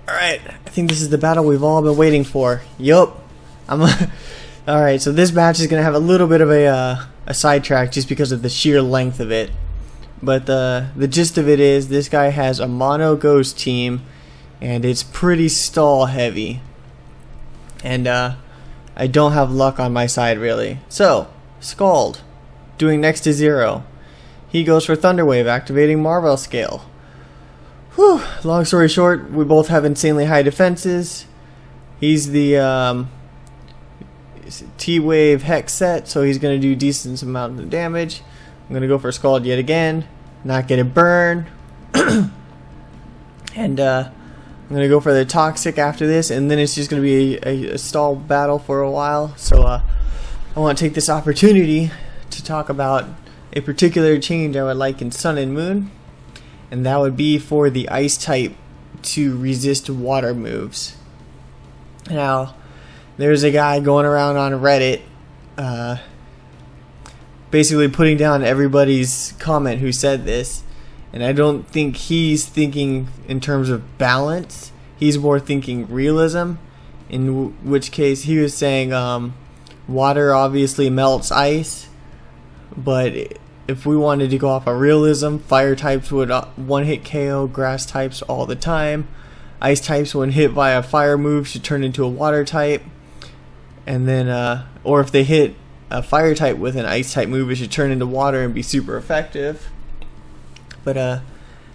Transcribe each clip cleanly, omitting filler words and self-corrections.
Alright, I think this is the battle we've all been waiting for. Yup. Alright, so this match is going to have a little bit of a sidetrack just because of the sheer length of it. But the gist of it is this guy has a mono ghost team and it's pretty stall heavy. And I don't have luck on my side really. So, Scald, doing next to 0. He goes for Thunderwave, activating Marvel Scale. Whew, long story short, we both have insanely high defenses. He's the T-Wave Hex set, so he's going to do decent amount of damage. I'm going to go for Scald yet again, not get a burn. And I'm going to go for the Toxic after this, and then it's just going to be a stall battle for a while. So I want to take this opportunity to talk about a particular change I would like in Sun and Moon. And that would be for the Ice type to resist water moves. Now, there's a guy going around on Reddit basically putting down everybody's comment who said this. And I don't think he's thinking in terms of balance. He's more thinking realism. In which case he was saying water obviously melts ice. But if we wanted to go off of realism, fire types would one-hit KO grass types all the time. Ice types, when hit by a fire move, should turn into a water type. And then, or if they hit a fire type with an ice type move, it should turn into water and be super effective. But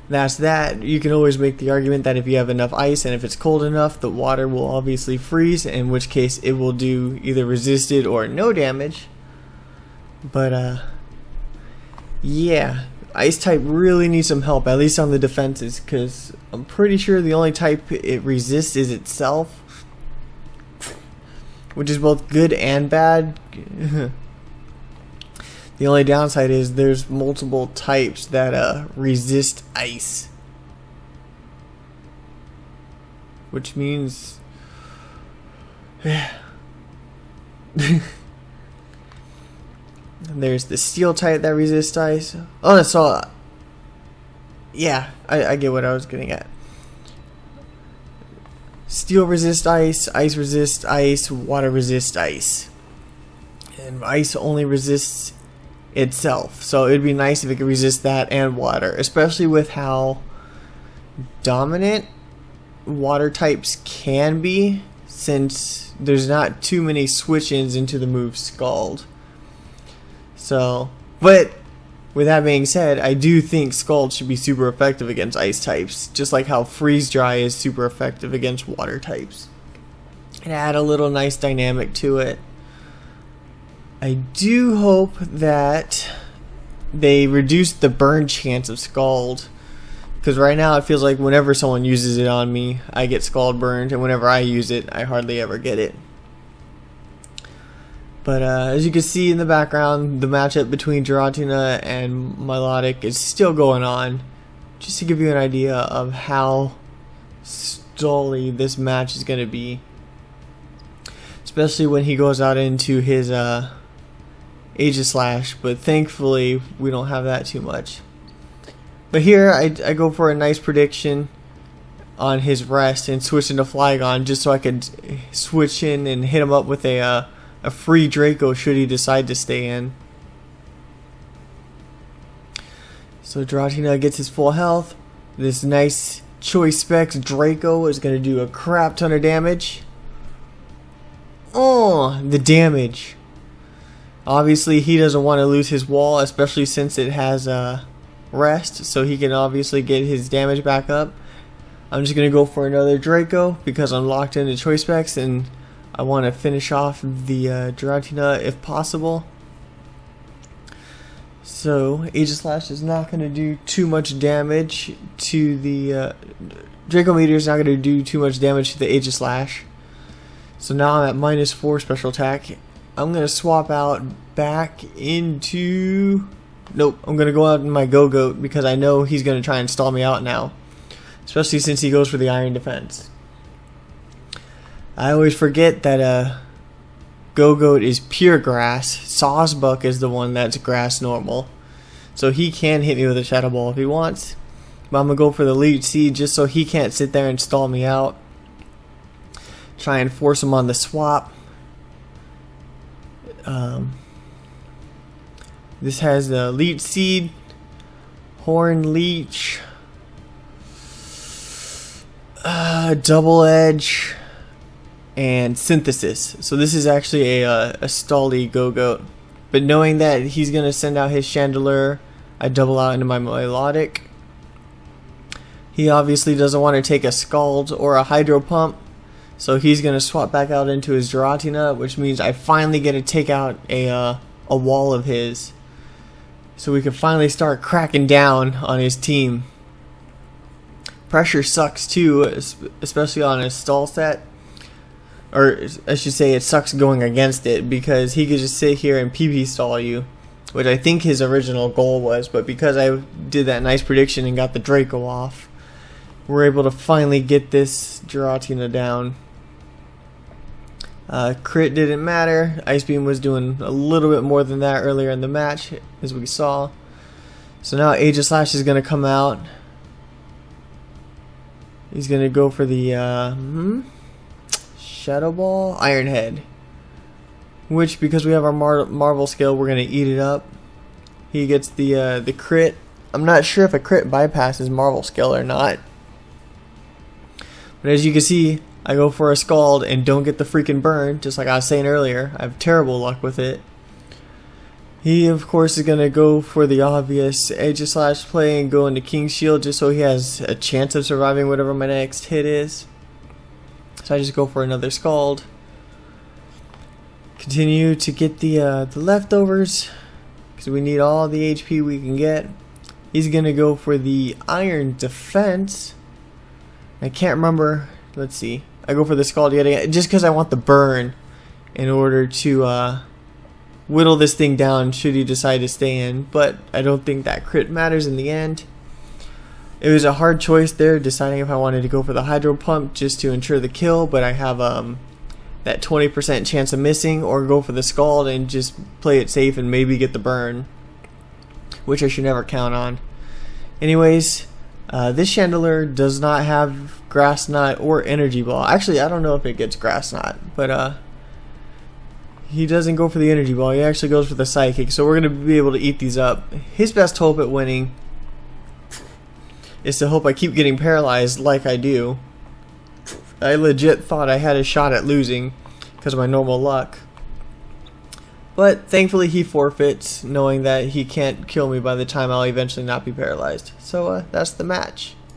that's that. You can always make the argument that if you have enough ice and if it's cold enough, the water will obviously freeze, in which case it will do either resisted or no damage. But yeah, Ice type really needs some help, at least on the defenses, because I'm pretty sure the only type it resists is itself, which is both good and bad. The only downside is there's multiple types that resist ice, which means there's the steel type that resists ice. Oh, so yeah, I get what I was getting at. Steel resists ice, ice resists ice, water resists ice, and ice only resists itself. So it'd be nice if it could resist that and water, especially with how dominant water types can be, since there's not too many switch-ins into the move Scald. So, but with that being said, I do think Scald should be super effective against ice types, just like how Freeze Dry is super effective against water types. And add a little nice dynamic to it. I do hope that they reduce the burn chance of Scald, because right now it feels like whenever someone uses it on me, I get Scald burned, and whenever I use it, I hardly ever get it. But as you can see in the background, the matchup between Giratina and Milotic is still going on, just to give you an idea of how stally this match is going to be, especially when he goes out into his Aegislash, but thankfully we don't have that too much. But here I go for a nice prediction on his rest and switch into Flygon, just so I could switch in and hit him up with a free Draco should he decide to stay in. So Giratina gets his full health. This nice Choice Specs Draco is going to do a crap ton of damage. Oh, the damage. Obviously he doesn't want to lose his wall, especially since it has rest, so he can obviously get his damage back up. I'm just going to go for another Draco because I'm locked into Choice Specs and I want to finish off the Giratina if possible. So Aegislash is not going to do too much damage to the Draco Meteor is not going to do too much damage to the Aegislash. So now I'm at -4 special attack. I'm going to swap out back into... Nope, I'm going to go out in my Go-Goat because I know he's going to try and stall me out now, especially since he goes for the Iron Defense. I always forget that Go-Goat is pure grass. Sawsbuck is the one that's grass normal. So he can hit me with a Shadow Ball if he wants. But I'm going to go for the Leech Seed just so he can't sit there and stall me out. try and force him on the swap. This has the Leech Seed, Horn Leech, Double Edge, and Synthesis. So this is actually a Stally Go-Goat. But knowing that he's going to send out his Chandelure, I double out into my Melodic. He obviously doesn't want to take a Scald or a Hydro Pump, so he's going to swap back out into his Giratina, which means I finally get to take out a wall of his, so we can finally start cracking down on his team. Pressure sucks too, especially on his stall set. Or I should say it sucks going against it, because he could just sit here and PP stall you, which I think his original goal was, but because I did that nice prediction and got the Draco off, we're able to finally get this Giratina down. Crit didn't matter. Ice Beam was doing a little bit more than that earlier in the match, as we saw. So now Aegislash is going to come out. He's going to go for the Shadow Ball, Iron Head, which, because we have our Marvel skill, we're going to eat it up. He gets the crit. I'm not sure if a crit bypasses Marvel skill or not. But as you can see, I go for a Scald and don't get the freaking burn, just like I was saying earlier. I have terrible luck with it. He, of course, is going to go for the obvious Aegislash play and go into King's Shield just so he has a chance of surviving whatever my next hit is. So I just go for another Scald. Continue to get the leftovers, because we need all the HP we can get. He's going to go for the Iron Defense. I can't remember. Let's see. I go for the Scald yet again, just because I want the burn in order to whittle this thing down should he decide to stay in. But I don't think that crit matters in the end. It was a hard choice there, deciding if I wanted to go for the Hydro Pump just to ensure the kill, but I have that 20% chance of missing, or go for the Scald and just play it safe and maybe get the burn, which I should never count on. Anyways, this Chandelure does not have Grass Knot or Energy Ball. Actually, I don't know if it gets Grass Knot, but he doesn't go for the Energy Ball. He actually goes for the Psychic, so we're going to be able to eat these up. His best hope at winning is to hope I keep getting paralyzed like I do. I legit thought I had a shot at losing because of my normal luck. But thankfully he forfeits, knowing that he can't kill me by the time I'll eventually not be paralyzed. So that's the match.